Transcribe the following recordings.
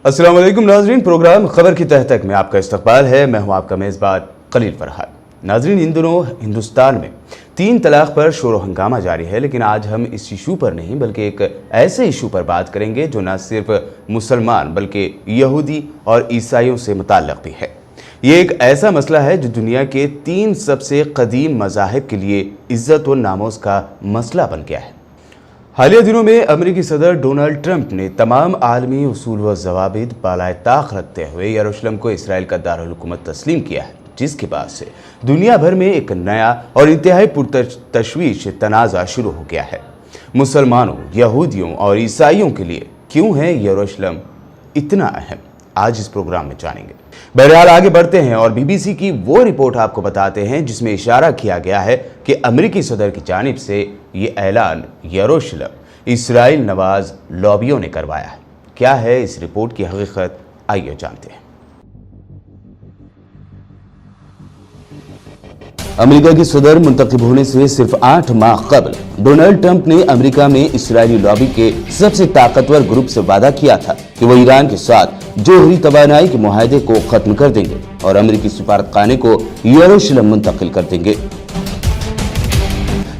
अस्सलाम वालेकुम नाज़रीन, प्रोग्राम खबर की तह तक में आपका इस्तकबाल है। मैं हूं आपका मेज़बान खलील फरहाद। नाज़रीन, इन दिनों हिंदुस्तान में 3 तलाक पर शोर व हंगामा जारी है, लेकिन आज हम इस इशू पर नहीं बल्कि एक ऐसे इशू पर बात करेंगे जो न सिर्फ मुसलमान बल्कि यहूदी और ईसाइयों से मुताल्लिक़ भी है। ये एक ऐसा मसला है जो दुनिया के 3 सबसे कदीम मज़ाहिब के लिए इज़्ज़त व नामोस का मसला बन गया है। हालिया दिनों में अमेरिकी सदर डोनाल्ड ट्रंप ने तमाम आलमी उसूल व ज़वाबित बालाए ताक़ रखते हुए यरूशलेम को इसराइल का दारुल हुकूमत तस्लीम किया है, जिसके बाद से दुनिया भर में एक नया और इंतहाई पुरतशवीश तनाज़ा शुरू हो गया है। मुसलमानों, यहूदियों और ईसाइयों के लिए क्यों है यरूशलेम इतना अहम, आज इस प्रोग्राम में जानेंगे। बहरहाल आगे बढ़ते हैं और बीबीसी की वो रिपोर्ट आपको बताते हैं जिसमें इशारा किया गया है कि अमेरिकी सदर की जानिब से ये ऐलान यरूशलेम इसराइल नवाज लॉबियों ने करवाया है। क्या है इस रिपोर्ट की हकीकत, आइए जानते हैं। अमेरिका के सदर मुंतखब होने से सिर्फ 8 माह कबल डोनाल्ड ट्रंप ने अमेरिका में इसराइली लॉबी के सबसे ताकतवर ग्रुप से वादा किया था कि वो ईरान के साथ जोहरी तवानाई के मुआहदे को खत्म कर देंगे और अमेरिकी सफारतखाने को यरूशलेम मुंतकिल कर देंगे।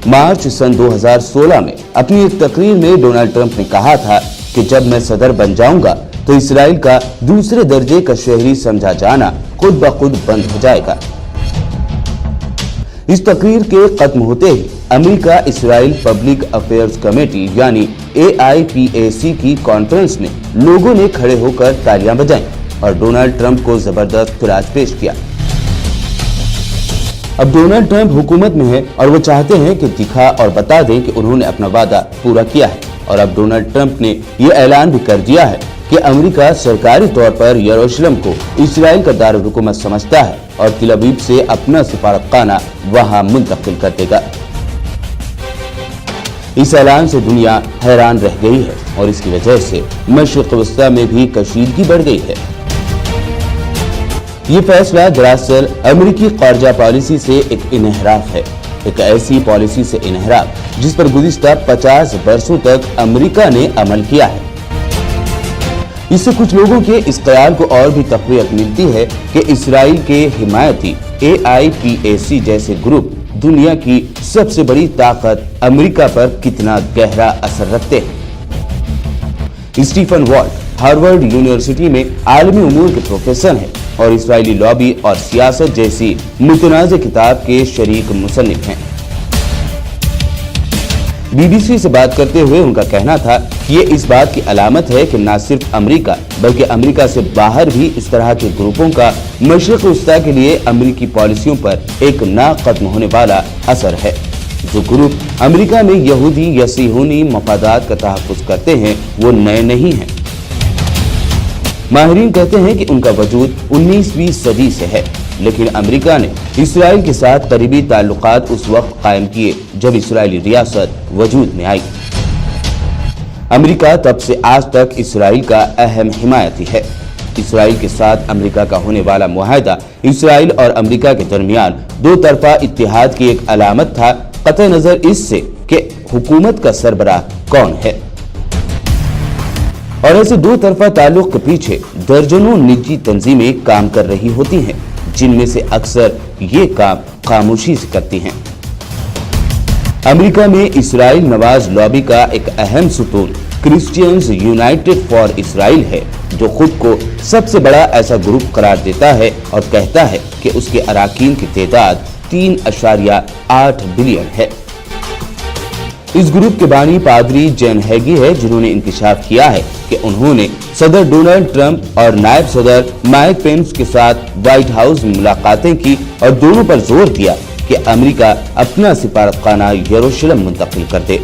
मार्च सन 2016 में अपनी एक तकरीर में डोनाल्ड ट्रंप ने कहा था कि जब मैं सदर बन जाऊंगा तो इसराइल का दूसरे दर्जे का शहरी समझा जाना खुद ब खुद बंद हो जाएगा। इस तकरीर के खत्म होते ही America Israel public affairs committee यानी AIPAC की कॉन्फ्रेंस में लोगों ने खड़े होकर तालियां बजाईं और डोनाल्ड ट्रंप को जबरदस्त खिराज पेश किया। अब डोनाल्ड ट्रंप हुकूमत में है और वो चाहते हैं कि दिखा और बता दें कि उन्होंने अपना वादा पूरा किया है। और अब डोनाल्ड ट्रंप ने ये ऐलान भी कर दिया है कि अमेरिका सरकारी तौर पर यरूशलेम को इसराइल का दारुल हुकूमत समझता है और तिल अवीव से अपना सफारतखाना वहां मुंतकिल कर देगा। इस ऐलान से दुनिया हैरान रह गई है और इसकी वजह से मशरिक़ वस्ता में भी कशीदगी बढ़ गई है। ये फैसला दरअसल अमेरिकी ख़ारजा पॉलिसी से एक इन्हिराफ है, एक ऐसी पॉलिसी से इन्हिराफ जिस पर गुज़िश्ता 50 वर्षों तक अमेरिका ने अमल किया है। इससे कुछ लोगों के इस ख्याल को और भी तक़वियत मिलती है कि इसराइल के हिमायती AIPAC जैसे ग्रुप दुनिया की सबसे बड़ी ताकत अमेरिका पर कितना गहरा असर रखते हैं। स्टीफन वॉल्ट हार्वर्ड यूनिवर्सिटी में आलमी उमूर के प्रोफेसर हैं और इसराइली लॉबी और सियासत जैसी मुतनाज़ किताब के शरीक मुसन्निफ हैं। बीबीसी से बात करते हुए उनका कहना था कि ये इस बात की अलामत है कि न सिर्फ अमेरिका बल्कि अमेरिका से बाहर भी इस तरह के ग्रुपों का मशरिक़ वस्ता के लिए अमेरिकी पॉलिसियों पर एक ना खत्म होने वाला असर है। जो ग्रुप अमेरिका में यहूदी या सिहोनी मफादात का तहफ़्फ़ुज़ करते हैं वो नए नहीं हैं। माहिरीन कहते हैं कि उनका वजूद 19वीं सदी से है, लेकिन अमेरिका ने इसराइल के साथ करीबी ताल्लुकात उस वक्त कायम किए जब इसराइली रियासत वजूद में आई। अमेरिका तब से आज तक इसराइल का अहम हिमायती है। इसराइल के साथ अमेरिका का होने वाला मुआहदा इसराइल और अमेरिका के दरमियान 2 तरफा इत्तेहाद की एक अलामत था, कतई नजर इससे कि हुकूमत का सरबराह कौन है। और ऐसे 2 तरफा ताल्लुक के पीछे दर्जनों निजी तंजीमें काम कर रही होती हैं, जिनमें से अक्सर ये काम खामोशी से करती हैं। अमेरिका में इसराइल नवाज लॉबी का एक अहम सुतून क्रिश्चियंस यूनाइटेड फॉर इसराइल है, जो खुद को सबसे बड़ा ऐसा ग्रुप करार देता है और कहता है कि उसके अराकीन की तादाद 3.8 बिलियन है। इस ग्रुप के बानी पादरी जैन हैगी है, जिन्होंने इंकशाफ किया है कि उन्होंने सदर डोनाल्ड ट्रंप और नायब सदर माइक पेंस के साथ व्हाइट हाउस में मुलाकातें की और दोनों पर जोर दिया कि अमेरिका अपना सफारतखाना यरूशलेम मुंतकिल कर दे।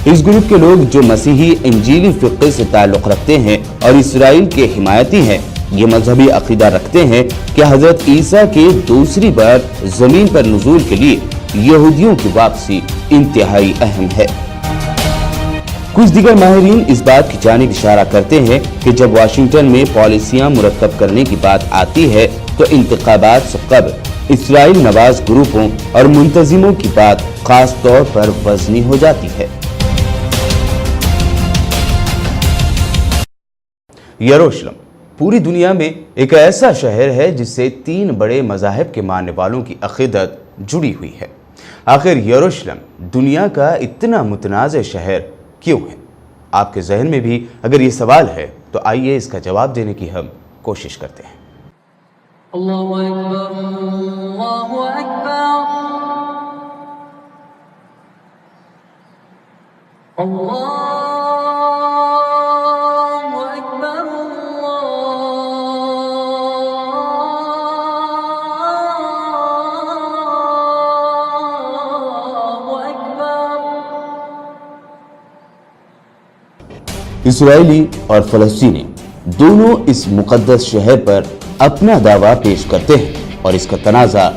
इस ग्रुप के लोग जो मसीही इंजीली फिक़्ह से ताल्लुक़ रखते हैं और इसराइल के हिमायती हैं, ये मजहबी अकीदा रखते हैं कि हजरत ईसा के दूसरी बार जमीन पर नुज़ूल के लिए यहूदियों की वापसी इंतहाई अहम है। कुछ दीगर माहिरीन इस बात की जानिब इशारा करते हैं कि जब वाशिंगटन में पॉलिसियां मुरतब करने की बात आती है तो इंतखाबात से कबल इसराइल नवाज ग्रुपों और मुंतजिमों की बात खास तौर पर वज़नी हो जाती है। یروشلم پوری دنیا میں ایک ایسا شہر ہے جس سے 3 بڑے مذاہب کے ماننے والوں کی عقیدت جڑی ہوئی ہے۔ آخر یروشلم دنیا کا اتنا متنازع شہر کیوں ہے؟ آپ کے ذہن میں بھی اگر یہ سوال ہے تو آئیے اس کا جواب دینے کی ہم کوشش کرتے ہیں۔ اللہ اکبر، اللہ اکبر، اللہ اکبر، اللہ اکبر۔ اسرائیلی اور فلسطینی دونوں اس مقدس شہر پر اپنا دعویٰ پیش کرتے ہیں اور اس کا تنازع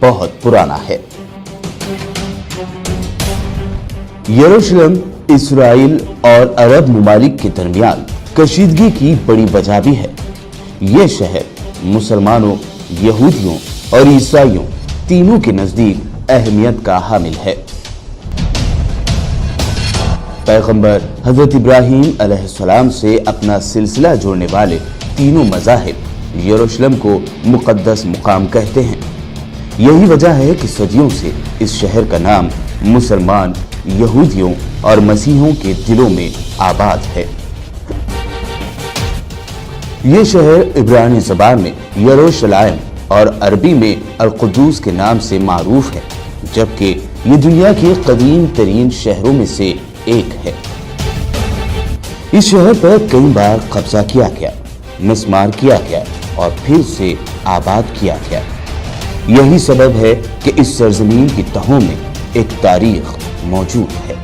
بہت پرانا ہے۔ یروشلم اسرائیل اور عرب ممالک کے درمیان کشیدگی کی بڑی وجہ بھی ہے۔ یہ شہر مسلمانوں، یہودیوں اور عیسائیوں تینوں کے نزدیک اہمیت کا حامل ہے۔ پیغمبر حضرت ابراہیم علیہ السلام سے اپنا سلسلہ جوڑنے والے تینوں مذاہب یروشلم کو مقدس مقام کہتے ہیں۔ یہی وجہ ہے کہ صدیوں سے اس شہر کا نام مسلمان، یہودیوں اور مسیحیوں کے دلوں میں آباد ہے۔ یہ شہر عبرانی زبان میں یروشلائم اور عربی میں القدوس کے نام سے معروف ہے، جبکہ یہ دنیا کے قدیم ترین شہروں میں سے ایک ہے۔ اس شہر پر کئی بار قبضہ کیا گیا، مسمار کیا گیا اور پھر سے آباد کیا گیا۔ یہی سبب ہے کہ اس سرزمین کی تہوں میں ایک تاریخ موجود ہے۔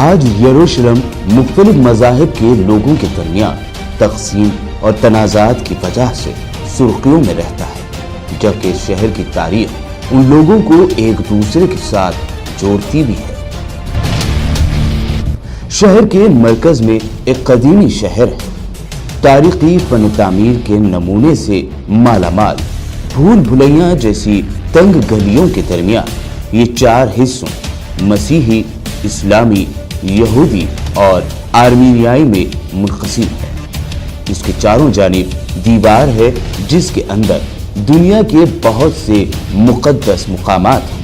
آج یروشلم مختلف مذاہب کے لوگوں کے درمیان تقسیم اور تنازعات کی وجہ سے سرخیوں میں رہتا ہے، جبکہ اس شہر کی تاریخ ان لوگوں کو ایک دوسرے کے ساتھ جوڑتی بھی ہے۔ شہر کے مرکز میں ایک قدیمی شہر ہے، تاریخی فن تعمیر کے نمونے سے مالا مال۔ بھول بھلیاں جیسی تنگ گلیوں کے درمیان یہ 4 حصوں مسیحی، اسلامی، یہودی اور آرمینیائی میں منقسم ہے۔ اس کے چاروں جانب دیوار ہے جس کے اندر دنیا کے بہت سے مقدس مقامات ہیں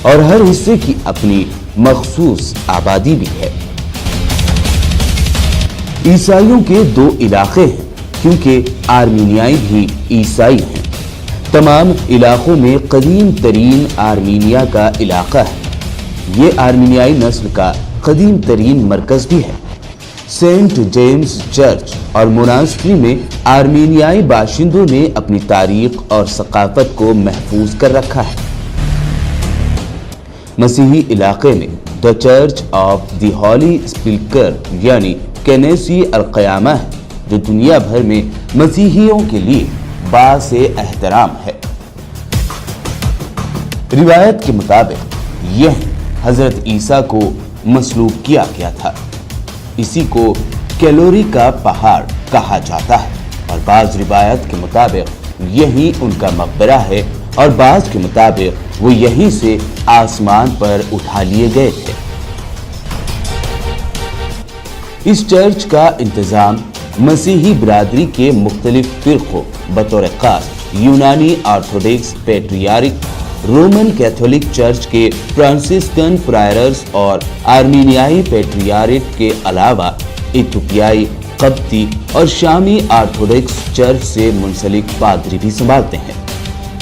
اور ہر حصے کی اپنی مخصوص آبادی بھی ہے۔ عیسائیوں کے 2 علاقے ہیں کیونکہ آرمینیائی بھی عیسائی ہیں۔ تمام علاقوں میں قدیم ترین آرمینیا کا علاقہ ہے۔ یہ آرمینیائی نسل کا قدیم ترین مرکز بھی ہے۔ سینٹ جیمز چرچ اور موناسٹری میں آرمینیائی باشندوں نے اپنی تاریخ اور ثقافت کو محفوظ کر رکھا ہے۔ مسیحی علاقے میں دی چرچ آف دی ہولی سپلکر یعنی کنیسی القیامہ ہے، جو دنیا بھر میں مسیحیوں کے لیے باعث احترام ہے۔ روایت کے مطابق یہ حضرت عیسیٰ کو مصلوب کیا گیا تھا۔ اسی کو کیلوری کا پہاڑ کہا جاتا ہے اور بعض روایت کے مطابق یہی ان کا مقبرہ ہے اور بعض کے مطابق وہ یہیں سے آسمان پر اٹھا لیے گئے تھے۔ اس چرچ کا انتظام مسیحی برادری کے مختلف فرقوں بطور خاص یونانی آرتھوڈکس پیٹریارک، رومن کیتھولک چرچ کے فرانسسکن پرائرز اور آرمینیائی پیٹریارک کے علاوہ ایتھوپیائی، قبطی اور شامی آرتھوڈکس چرچ سے منسلک پادری بھی سنبھالتے ہیں۔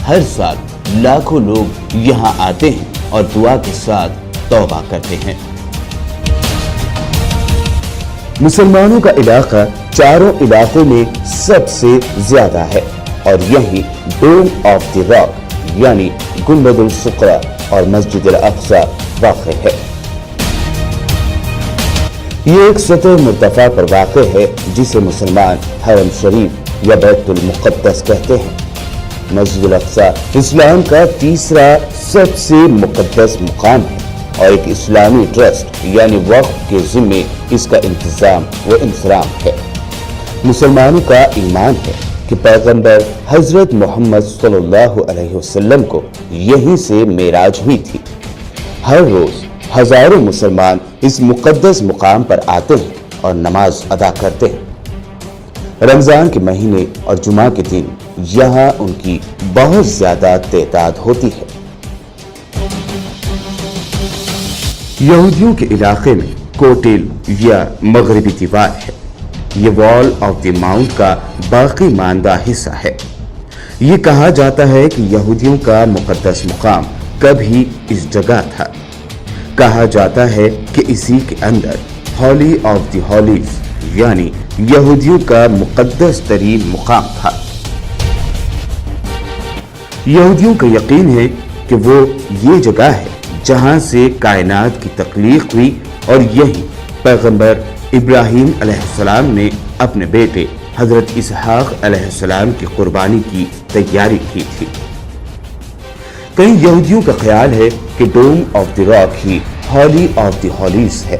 ہر سال لاکھوں لوگ یہاں آتے ہیں اور دعا کے ساتھ توبہ کرتے ہیں۔ مسلمانوں کا علاقہ چاروں علاقوں میں سب سے زیادہ ہے اور یہی ڈوم آف دی راک یعنی گنبد الصقرا اور مسجد الاقصی واقع ہے۔ یہ ایک سطح مرتفع پر واقع ہے جسے مسلمان حرم شریف یا بیت المقدس کہتے ہیں۔ مسجد الاقصی اسلام کا تیسرا سب سے مقدس مقام ہے اور ایک اسلامی ٹرسٹ یعنی وقف کے ذمے اس کا انتظام و انصرام ہے۔ مسلمانوں کا ایمان ہے کہ پیغمبر حضرت محمد صلی اللہ علیہ وسلم کو یہیں سے معراج ہوئی تھی۔ ہر روز ہزاروں مسلمان اس مقدس مقام پر آتے ہیں اور نماز ادا کرتے ہیں۔ رمضان کے مہینے اور جمعہ کے دن یہاں ان کی بہت زیادہ تعداد ہوتی ہے۔ یہودیوں کے علاقے میں کوٹل یا مغربی دیوار ہے۔ یہ وال آف دی ماؤنٹ کا باقی ماندہ حصہ ہے۔ یہ کہا جاتا ہے کہ یہودیوں کا مقدس مقام کبھی اس جگہ تھا۔ کہا جاتا ہے کہ اسی کے اندر ہولی آف دی ہولیز یعنی یہودیوں کا مقدس ترین مقام تھا۔ یہودیوں کا یقین ہے کہ وہ یہ جگہ ہے جہاں سے کائنات کی تخلیق ہوئی اور یہی پیغمبر ابراہیم علیہ السلام نے اپنے بیٹے حضرت اسحاق علیہ السلام کی قربانی کی تیاری کی تھی۔ کئی یہودیوں کا خیال ہے کہ ڈوم آف دی راک ہی ہولی آف دی ہولیز ہے۔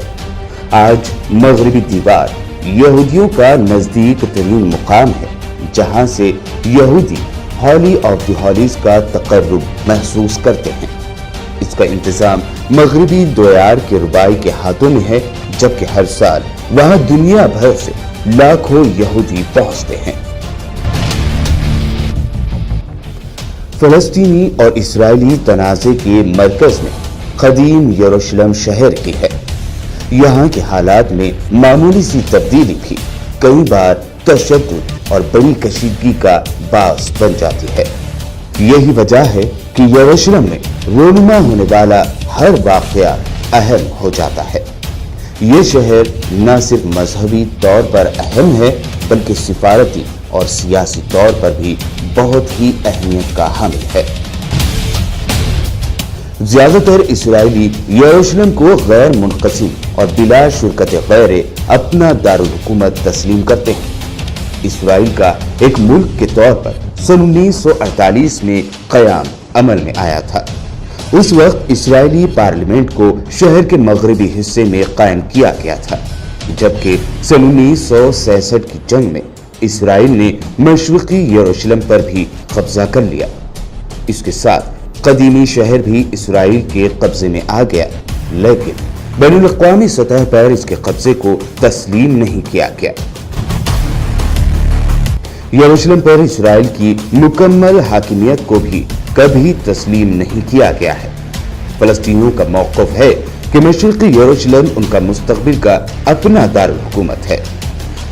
آج مغربی دیوار یہودیوں کا نزدیک ترین مقام ہے جہاں سے یہودی ہولی آف دی ہولیز کا تقرب محسوس کرتے ہیں۔ اس کا انتظام مغربی دویار کے ربائی کے ہاتھوں میں ہے، جبکہ ہر سال وہاں دنیا بھر سے لاکھوں یہودی پہنچتے ہیں۔ فلسطینی اور اسرائیلی تنازع کے مرکز میں قدیم یروشلم شہر کی ہے۔ یہاں کے حالات میں معمولی سی تبدیلی بھی کئی بار تشدد اور بڑی کشیدگی کا باعث بن جاتی ہے۔ یہی وجہ ہے کہ یروشلم میں رونما ہونے والا ہر واقعہ اہم ہو جاتا ہے۔ یہ شہر نہ صرف مذہبی طور پر اہم ہے بلکہ سفارتی اور سیاسی طور پر بھی بہت ہی اہمیت کا حامل ہے۔ زیادہ تر اسرائیلی یروشلم کو غیر منقسم اور بلا شرکت غیر اپنا دارالحکومت تسلیم کرتے ہیں۔ اسرائیل کا ایک ملک کے طور پر سن 1948 میں قیام عمل میں آیا تھا۔ اس وقت اسرائیلی پارلیمنٹ کو شہر کے مغربی حصے میں قائم کیا گیا تھا، جبکہ سن 1967 کی جنگ میں اسرائیل نے مشرقی یروشلم پر بھی قبضہ کر لیا۔ اس کے ساتھ قدیمی شہر بھی اسرائیل کے قبضے میں آ گیا، لیکن بین الاقوامی سطح پر اس کے قبضے کو تسلیم نہیں کیا گیا۔ یروشلم پر اسرائیل کی مکمل حاکمیت کو بھی کبھی تسلیم نہیں کیا گیا ہے۔ فلسطینیوں کا موقف ہے کہ مشرقی یروشلم ان کا مستقبل کا اپنا دارالحکومت ہے۔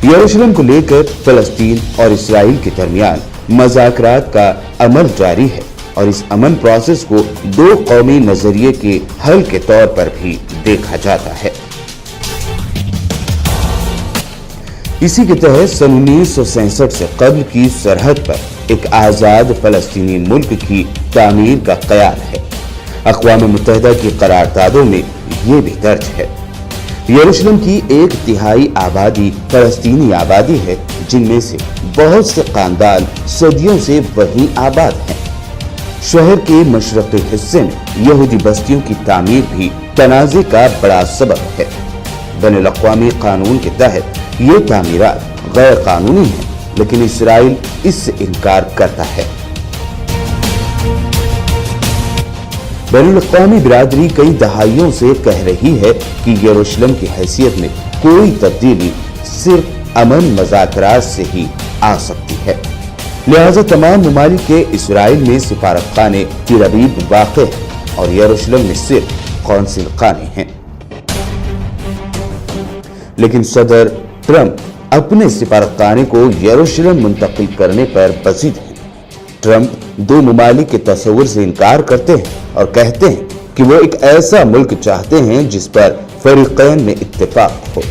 یروشلم کو لے کر فلسطین اور اسرائیل کے درمیان مذاکرات کا عمل جاری ہے اور اس امن پروسیس کو دو قومی نظریے کے حل کے طور پر بھی دیکھا جاتا ہے۔ اسی کے تحت سن 1967 سے قبل کی سرحد پر ایک آزاد فلسطینی ملک کی تعمیر کا خیال ہے۔ اقوام متحدہ کی قراردادوں میں یہ بھی درج ہے۔ یروشلم کی 1/3 آبادی فلسطینی آبادی ہے، جن میں سے بہت سے خاندان صدیوں سے وہیں آباد ہیں۔ شہر کے مشرقی حصے میں یہودی بستیوں کی تعمیر بھی تنازع کا بڑا سبب ہے۔ بین الاقوامی قانون کے تحت یہ تعمیرات غیر قانونی ہیں، لیکن اسرائیل اس سے انکار کرتا ہے۔ بین الاقوامی برادری کئی دہائیوں سے کہہ رہی ہے کہ یروشلم کی حیثیت میں کوئی تبدیلی صرف امن مذاکرات سے ہی آ سکتی ہے، لہذا تمام ممالک کے اسرائیل میں سفارت خانے تل ابیب واقع ہیں اور یروشلم میں صرف قونصل خانے ہیں۔ لیکن صدر ٹرمپ اپنے سفارت خانے کو یروشلم منتقل کرنے پر بضد ہیں۔ ٹرمپ دو ممالک کے تصور سے انکار کرتے ہیں اور کہتے ہیں کہ وہ ایک ایسا ملک چاہتے ہیں جس پر فریقین میں اتفاق ہو۔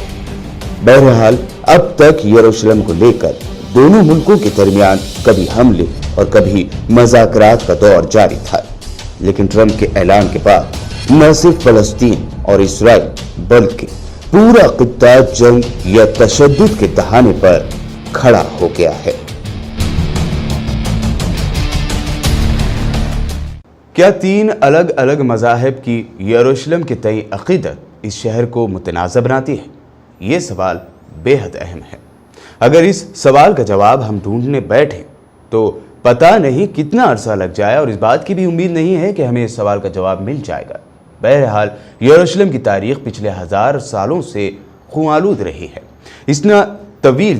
بہرحال اب تک یروشلم کو لے کر دونوں ملکوں کے درمیان کبھی حملے اور کبھی مذاکرات کا دور جاری تھا، لیکن ٹرمپ کے اعلان کے بعد نہ صرف فلسطین اور اسرائیل بلکہ پورا خطہ جنگ یا تشدد کے دہانے پر کھڑا ہو گیا ہے۔ کیا 3 الگ الگ مذاہب کی یروشلم کے تئیں عقیدت اس شہر کو متنازع بناتی ہے؟ یہ سوال بے حد اہم ہے۔ اگر اس سوال کا جواب ہم ڈھونڈنے بیٹھیں تو پتہ نہیں کتنا عرصہ لگ جائے، اور اس بات کی بھی امید نہیں ہے کہ ہمیں اس سوال کا جواب مل جائے گا۔ بہرحال یروشلم کی تاریخ پچھلے 1000 سالوں سے خون آلود رہی ہے۔ اس طویل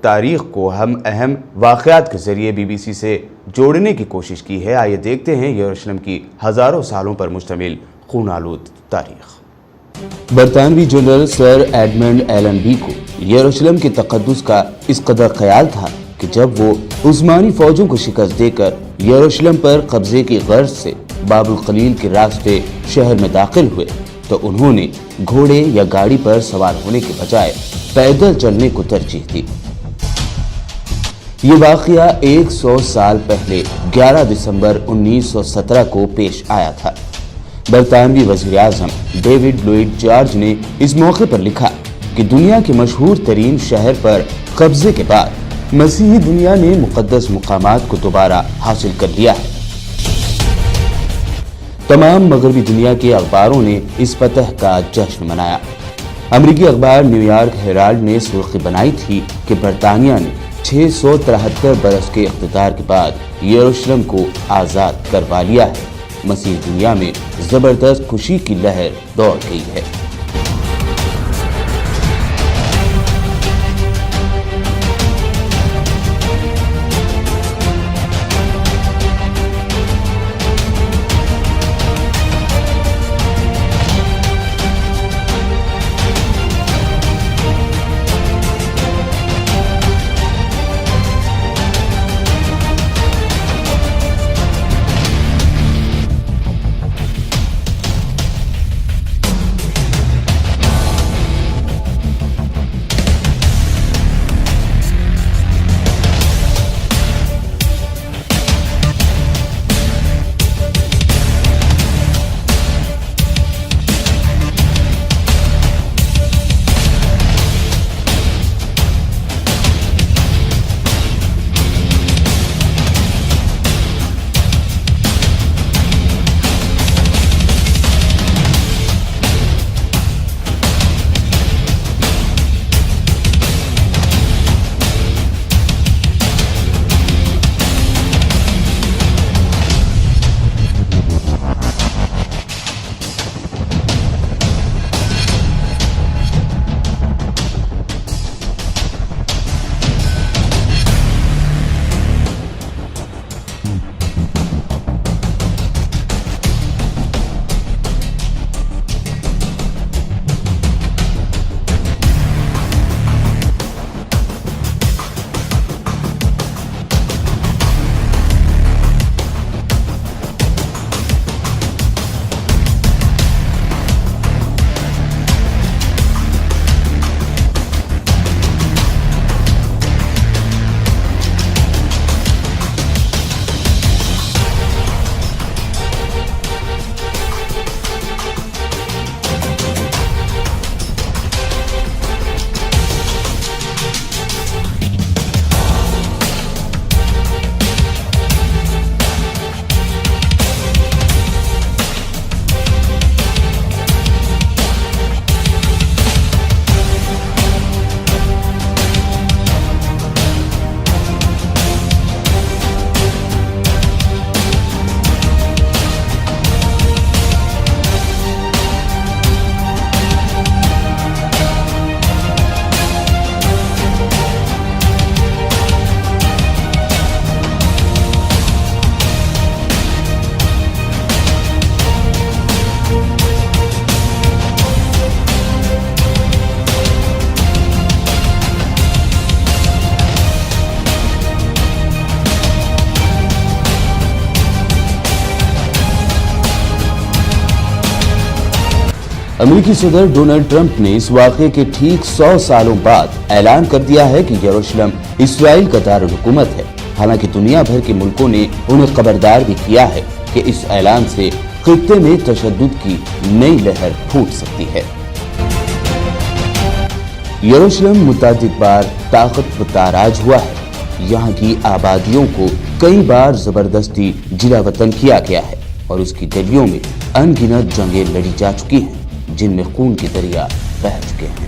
تاریخ کو ہم اہم واقعات کے ذریعے BBC سے جوڑنے کی کوشش کی ہے۔ آئیے دیکھتے ہیں یروشلم کی ہزاروں سالوں پر مشتمل خون آلود تاریخ۔ برطانوی جنرل سر ایڈمنڈ ایلنبی کو یروشلم کے تقدس کا اس قدر خیال تھا کہ جب وہ عثمانی فوجوں کو شکست دے کر یروشلم پر قبضے کی غرض سے باب الخلیل کے راستے شہر میں داخل ہوئے تو انہوں نے گھوڑے یا گاڑی پر سوار ہونے کے بجائے پیدل چلنے کو ترجیح دی۔ یہ واقعہ 100 سال پہلے 11 دسمبر 1917 کو پیش آیا تھا۔ برطانوی وزیر اعظم ڈیوڈ لوئڈ جارج نے اس موقع پر لکھا کہ دنیا کے مشہور ترین شہر پر قبضے کے بعد مسیحی دنیا نے مقدس مقامات کو دوبارہ حاصل کر لیا ہے۔ تمام مغربی دنیا کے اخباروں نے اس فتح کا جشن منایا۔ امریکی اخبار نیو یارک ہیرالڈ نے سرخی بنائی تھی کہ برطانیہ نے 673 برس کے اقتدار کے بعد یروشلم کو آزاد کروا لیا ہے۔ مسیحی دنیا میں زبردست خوشی کی لہر دوڑ گئی ہے۔ امریکی صدر ڈونلڈ ٹرمپ نے اس واقعے کے ٹھیک 100 سالوں بعد اعلان کر دیا ہے کہ یروشلم اسرائیل کا دارالحکومت ہے۔ حالانکہ دنیا بھر کے ملکوں نے انہیں خبردار بھی کیا ہے کہ اس اعلان سے خطے میں تشدد کی نئی لہر پھوٹ سکتی ہے۔ یروشلم متعدد بار طاقت و تاراج ہوا ہے۔ یہاں کی آبادیوں کو کئی بار زبردستی جلا وطن کیا گیا ہے اور اس کی گلیوں میں ان گنت جنگیں لڑی جا چکی ہیں جن میں خون کے دریا بہہ چکے ہیں۔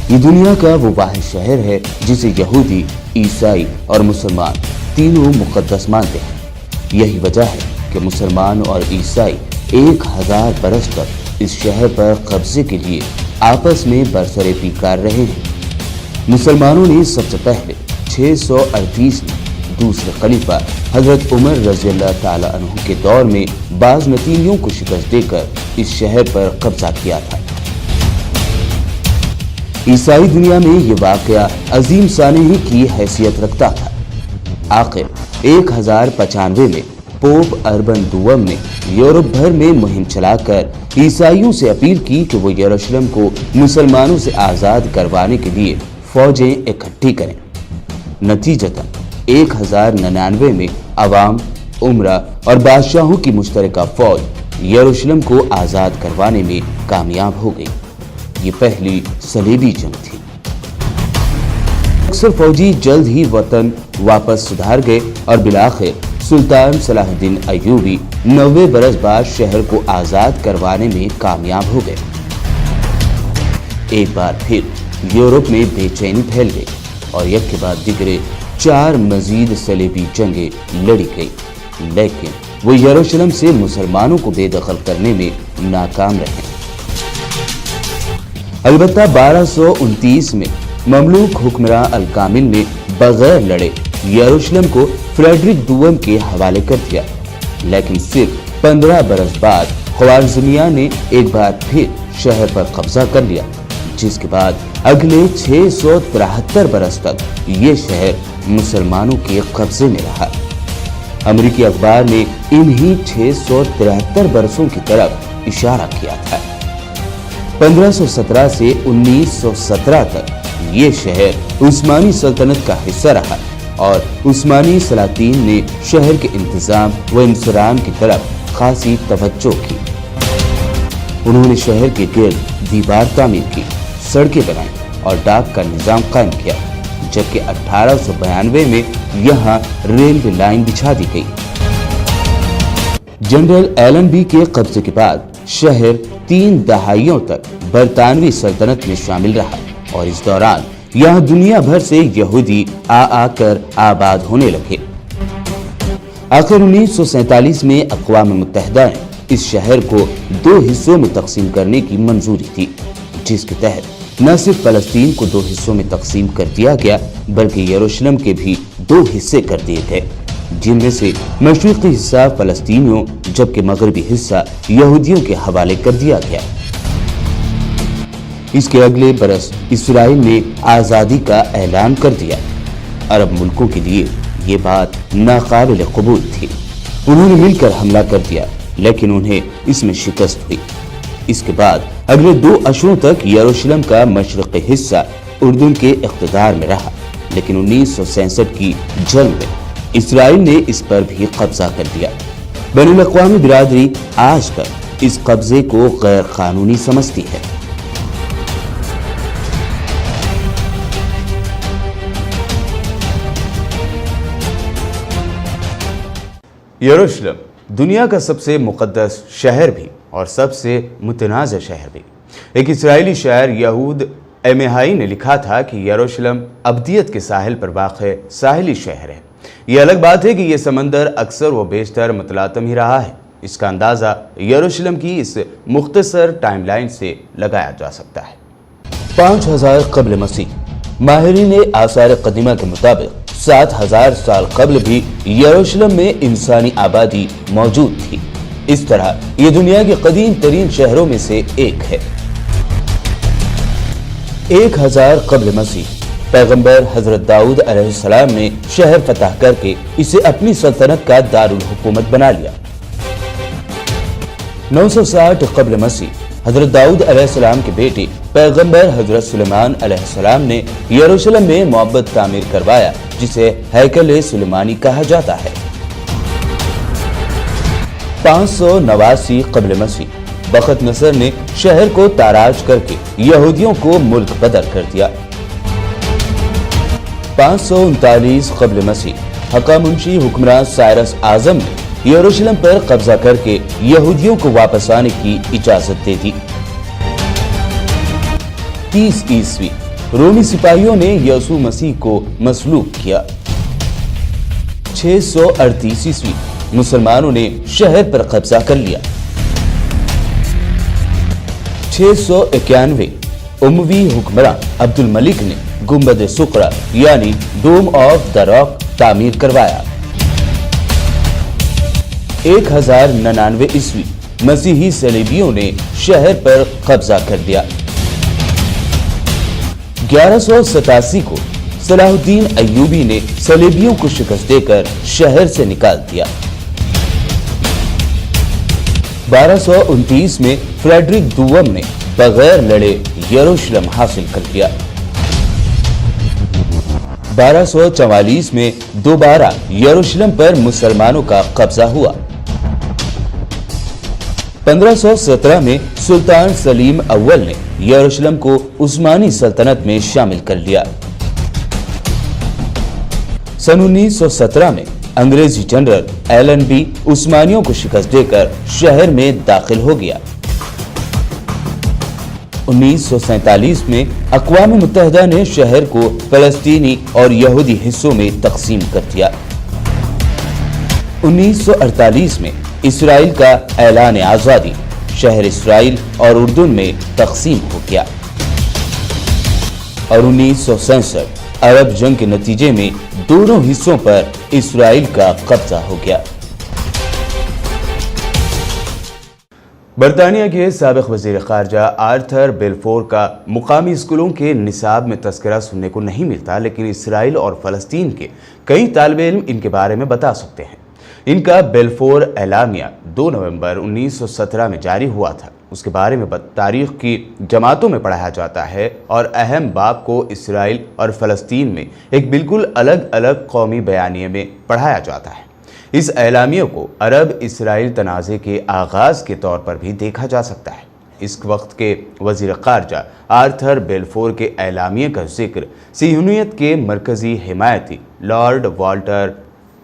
یہ دنیا کا وہ واحد شہر ہے جسے یہودی، عیسائی اور مسلمان تینوں مقدس مانتے ہیں۔ یہی وجہ ہے کہ مسلمان اور عیسائی 1000 برس تک اس شہر پر قبضے کے لیے आपस में बरसरेपी कर रहे हैं। मुसलमानों ने सबसे पहले 638 में दूसरे खलीफा हजरत उमर रज़ियल्लाहु ताला अन्हु के दौर में बाज़नतीनियों को शिकस्त देकर इस शहर पर कब्जा किया था। ईसाई दुनिया में ये वाक़या अजीम सानही की हैसियत रखता था। आखिर 1095 में पोप अर्बन दुवम ने यूरोप भर में मुहिम चलाकर ईसाइयों से अपील की कि वो यरूशलेम को मुसलमानों से आज़ाद करवाने के लिए फौजें इकट्ठी करें। नतीजतन 1099 में अवाम, उमरा और बादशाहों की मुश्तरका फौज यरूशलेम को आज़ाद करवाने में कामयाब हो गई। ये पहली सलीबी जंग थी। अक्सर फौजी जल्द ही वतन वापस सुधार गए और बिलाखिर सुल्तान सलाहुद्दीन अय्यूबी 90 बरस बाद शहर को आज़ाद करवाने में कामयाब हो गए। एक बार फिर यूरोप में बेचैनी फैल गई और एक के बाद दिगरे 4 मजीद सलीबी जंगें लड़ी गई, लेकिन वो यरूशलेम से मुसलमानों को बेदखल करने में नाकाम रहे। अलबत्ता 1229 में ममलूक हुक्मरां अल-कामिल ने बगैर लड़े यरूशलेम को फ्रेडरिक दुवम के हवाले कर दिया, लेकिन सिर्फ 15 बरस बाद ख्वारिज़मिया ने एक बार फिर शहर पर कब्जा कर लिया, जिसके बाद अगले 673 बरस तक ये शहर मुसलमानों के कब्जे में रहा। अमेरिकी अखबार ने इन्हीं 673 बरसों की तरफ इशारा किया था। 1517 से 1917 तक ये शहर उस्मानी सल्तनत का हिस्सा रहा और उस्मानी सलातीन ने शहर के इंतजाम व इंसराम की तरफ खासी तवज्जो की। उन्होंने शहर के गिर्द दीवार तामीर की, सड़कें बनाई और डाक का निजाम कायम किया, जबकि 1892 में यहाँ रेलवे लाइन बिछा दी गई। जनरल एलनबी के कब्जे के बाद शहर 3 दहाइयों तक बरतानवी सल्तनत में शामिल रहा और इस दौरान यहाँ दुनिया भर से यहूदी आकर आबाद होने लगे। आखिर 1947 में अक़वाम मुत्तहिदा ने इस शहर को 2 हिस्सों में तकसीम करने की मंजूरी थी, जिसके तहत न सिर्फ फलस्तीन को 2 हिस्सों में तकसीम कर दिया गया बल्कि यरूशलेम के भी 2 हिस्से कर दिए गए, जिनमें से मशरिकी हिस्सा फलस्तीनियों जबकि मगरबी हिस्सा यहूदियों के हवाले कर दिया गया। इसके अगले बरस इसराइल ने आज़ादी का ऐलान कर दिया। अरब मुल्कों के लिए ये बात नाकाबिल कबूल थी। उन्होंने मिलकर हमला कर दिया, लेकिन उन्हें इसमें शिकस्त हुई। इसके बाद अगले 2 अशरों तक यरूशलेम का मशरक़ी हिस्सा उर्दन के इख्तिदार में रहा, लेकिन 1967 की जंग में इसराइल ने इस पर भी कब्जा कर दिया। बैनुल अक़वामी बिरादरी आज तक इस कब्जे को गैर कानूनी समझती है। यरूशलेम दुनिया का सबसे मुक़द्दस शहर भी और सबसे मुतनाज़ शहर भी। एक इस्राएली शायर यहूद एमेहाई ने लिखा था कि यरूशलेम अब्दियत के साहिल पर वाक़े साहिली शहर है। ये अलग बात है कि ये समंदर अक्सर व बेशतर मुतलातम ही रहा है। इसका अंदाज़ा यरूशलेम की इस मुख्तसर टाइमलाइन से लगाया जा सकता है। 5000 क़ब्ल मसीह। माहिरीन आसार क़दीमा के मुताबिक 7000 साल कबल भी यरूशलेम में इंसानी आबादी मौजूद थी। इस तरह ये दुनिया के कदीम तरीन शहरों में से एक है। 1000 कबल मसीह पैगंबर हजरत दाऊद अलैहिस्सलाम ने शहर फतह करके इसे अपनी सल्तनत का दारुल हुकूमत बना लिया। 960 कबल मसीह हजरत दाऊद अलैहिस्सलाम के बेटे पैगंबर हजरत सुलेमान अलैहिस्सलाम ने यरूशलेम में मोहब्बत तामीर करवाया, जिसे हैकल सुलेमानी कहा जाता है। 589 कबल मसीह बखत नसर ने शहर को ताराज करके यहूदियों को मुल्क बदर कर दिया। 539 कबल मसीह हकामुंशी हुक्मरान साइरस आजम ने यरूशलेम पर कब्जा करके यहूदियों को वापस आने की इजाजत दे दी। 30 ईस्वी रोमी सिपाहियों ने यसू मसीह को मसलूब किया। 638 ईस्वी मुसलमानों ने शहर पर कब्जा कर लिया। 691 उमवी हुक्मरान अब्दुल मलिक ने गुंबद सुकरा यानी डोम ऑफ द रॉक तामीर करवाया। 1099 ईस्वी मसीही सलेबियों ने शहर पर कब्जा कर दिया। 1187 को सलाहुद्दीन अय्यूबी ने सलेबियों को शिकस्त देकर शहर से निकाल दिया। 1229 में फ्रेडरिक दुवम ने बगैर लड़े यरूशलेम हासिल कर लिया। 1244 में दोबारा यरूशलेम पर मुसलमानों का कब्जा हुआ। 1517 में सुल्तान सलीम अव्वल ने यरूशलेम को उस्मानी सल्तनत में शामिल कर लिया। सन 1917 में अंग्रेजी जनरल एलन बी उस्मानियों को शिकस्त देकर शहर में दाखिल हो गया। 1947 में अक़वाम मुत्तहिदा ने शहर को फलस्तीनी और यहूदी हिस्सों में तकसीम कर दिया। 1948 में इसराइल का ऐलान आज़ादी, शहर इसराइल और उर्दून में तकसीम हो गया। और 1967 अरब जंग के नतीजे में दोनों हिस्सों पर इसराइल का कब्जा हो गया। बरतानिया के साबिक वज़ीर ख़ारजा आर्थर बेलफोर का मुकामी स्कूलों के निसाब में तज़किरा सुनने को नहीं मिलता, लेकिन इसराइल और फ़लस्तीन के कई तालिब इल्म इनके बारे में बता सकते हैं। इनका बेलफोर एलामिया 2 नवंबर 1917 में जारी हुआ था। उसके बारे में तारीख की जमातों में पढ़ाया जाता है और अहम बाब को इसराइल और फ़लस्तीन में एक बिल्कुल अलग अलग कौमी बयानिए में पढ़ाया जाता है। इस एलामिया को अरब इसराइल तनाज़े के आगाज़ के तौर पर भी देखा जा सकता है। इस वक्त के वज़ीर ख़ारजा आर्थर बेलफोर के एलामिया का जिक्र सिहूनियत के मरकज़ी हिमायती लॉर्ड वाल्टर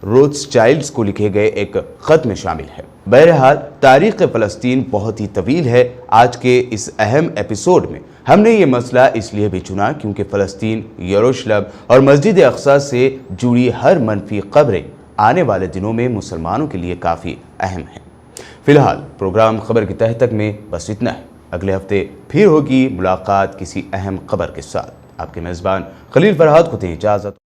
रोथस्चाइल्ड को लिखे गए एक ख़त में शामिल है। बहरहाल तारीख़ फ़लस्तीन बहुत ही तवील है। आज के इस अहम एपिसोड में हमने ये मसला इसलिए भी चुना क्योंकि फ़लस्तीन, यरूशलेम और मस्जिद अक़सा से जुड़ी हर मनफी ख़बरें आने वाले दिनों में मुसलमानों के लिए काफ़ी अहम है। फ़िलहाल प्रोग्राम खबर की तह तक में बस इतना है। अगले हफ्ते फिर होगी मुलाकात किसी अहम खबर के साथ। आपके मेज़बान खलील फरहाद को दें इजाज़त।